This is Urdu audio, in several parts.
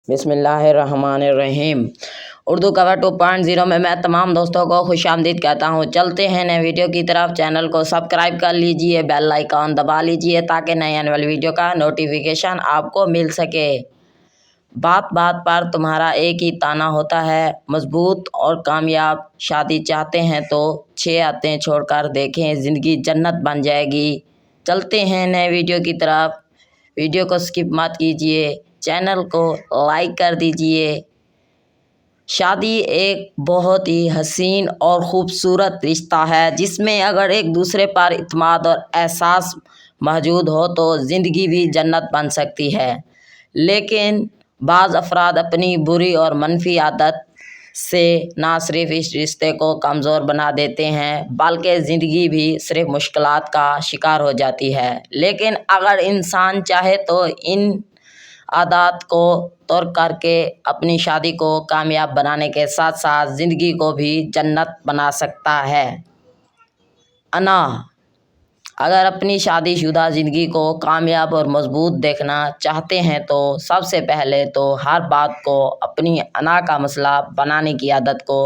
بسم اللہ الرحمن الرحیم۔ اردو کور 2.0 میں تمام دوستوں کو خوش آمدید کہتا ہوں۔ چلتے ہیں نئے ویڈیو کی طرف۔ چینل کو سبسکرائب کر لیجئے، بیل آئیکن دبا لیجئے تاکہ نئے آنے والی ویڈیو کا نوٹیفیکیشن آپ کو مل سکے۔ بات بات پر تمہارا ایک ہی تانا ہوتا ہے، مضبوط اور کامیاب شادی چاہتے ہیں تو 6 عادتیں چھوڑ کر دیکھیں، زندگی جنت بن جائے گی۔ چلتے ہیں نئے ویڈیو کی طرف۔ ویڈیو کو سکپ مت کیجئے، چینل کو لائک کر دیجئے۔ شادی ایک بہت ہی حسین اور خوبصورت رشتہ ہے جس میں اگر ایک دوسرے پر اعتماد اور احساس موجود ہو تو زندگی بھی جنت بن سکتی ہے۔ لیکن بعض افراد اپنی بری اور منفی عادت سے نہ صرف اس رشتے کو کمزور بنا دیتے ہیں بلکہ زندگی بھی صرف مشکلات کا شکار ہو جاتی ہے۔ لیکن اگر انسان چاہے تو ان عادات کو ترک کر کے اپنی شادی کو کامیاب بنانے کے ساتھ ساتھ زندگی کو بھی جنت بنا سکتا ہے۔ انا اگر اپنی شادی شدہ زندگی کو کامیاب اور مضبوط دیکھنا چاہتے ہیں تو سب سے پہلے تو ہر بات کو اپنی انا کا مسئلہ بنانے کی عادت کو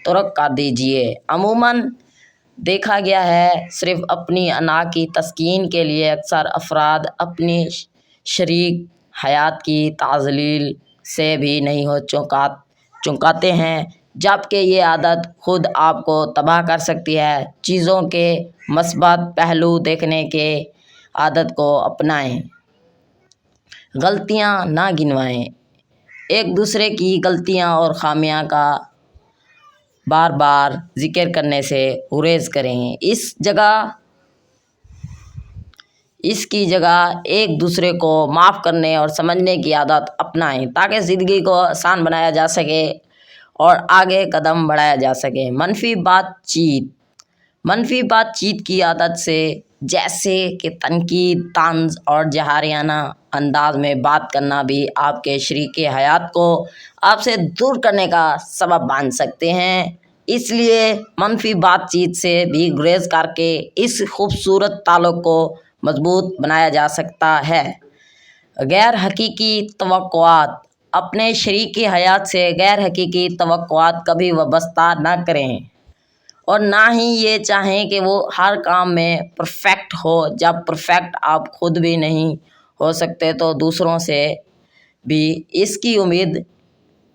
ترک کر دیجئے۔ عموماً دیکھا گیا ہے صرف اپنی انا کی تسکین کے لیے اکثر افراد اپنی شریک حیات کی تعظیم سے بھی نہیں چوکاتے ہیں، جبکہ یہ عادت خود آپ کو تباہ کر سکتی ہے۔ چیزوں کے مثبت پہلو دیکھنے کی عادت کو اپنائیں، غلطیاں نہ گنوائیں۔ ایک دوسرے کی غلطیاں اور خامیاں کا بار بار ذکر کرنے سے گریز کریں، اس کی جگہ ایک دوسرے کو معاف کرنے اور سمجھنے کی عادت اپنائیں تاکہ زندگی کو آسان بنایا جا سکے اور آگے قدم بڑھایا جا سکے۔ منفی بات چیت کی عادت سے، جیسے کہ تنقید، طنز اور جارحانہ انداز میں بات کرنا بھی آپ کے شریک حیات کو آپ سے دور کرنے کا سبب بن سکتے ہیں۔ اس لیے منفی بات چیت سے بھی گریز کر کے اس خوبصورت تعلق کو مضبوط بنایا جا سکتا ہے۔ غیر حقیقی توقعات اپنے شریک حیات سے غیر حقیقی توقعات کبھی وابستہ نہ کریں اور نہ ہی یہ چاہیں کہ وہ ہر کام میں پرفیکٹ ہو۔ جب پرفیکٹ آپ خود بھی نہیں ہو سکتے تو دوسروں سے بھی اس کی امید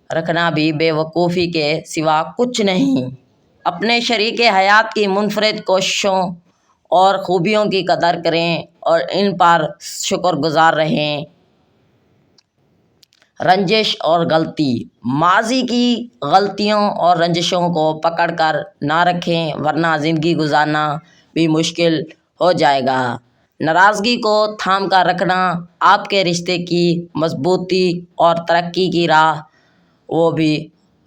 رکھنا بھی بے وقوفی کے سوا کچھ نہیں۔ اپنے شریک حیات کی منفرد کوششوں اور خوبیوں کی قدر کریں اور ان پر شکر گزار رہیں۔ رنجش اور غلطی ماضی کی غلطیوں اور رنجشوں کو پکڑ کر نہ رکھیں ورنہ زندگی گزارنا بھی مشکل ہو جائے گا۔ ناراضگی کو تھام کر رکھنا آپ کے رشتے کی مضبوطی اور ترقی کی راہ وہ بھی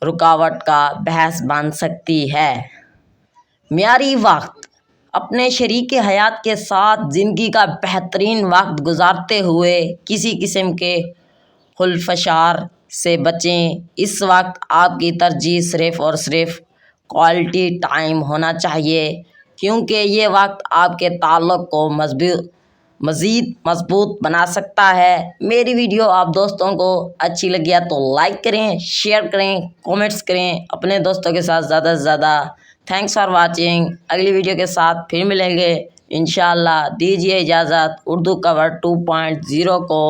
رکاوٹ کا باعث بن سکتی ہے۔ معیاری وقت اپنے شریک حیات کے ساتھ زندگی کا بہترین وقت گزارتے ہوئے کسی قسم کے خلفشار سے بچیں۔ اس وقت آپ کی ترجیح صرف اور صرف کوالٹی ٹائم ہونا چاہیے کیونکہ یہ وقت آپ کے تعلق کو مزید مضبوط بنا سکتا ہے۔ میری ویڈیو آپ دوستوں کو اچھی لگی ہے تو لائک کریں، شیئر کریں، کومنٹس کریں اپنے دوستوں کے ساتھ زیادہ سے زیادہ۔ Thanks for watching. اگلی ویڈیو کے ساتھ پھر ملیں گے انشاءاللہ۔ دیجیے اجازت اردو کور 2.0 کو۔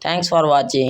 Thanks for watching.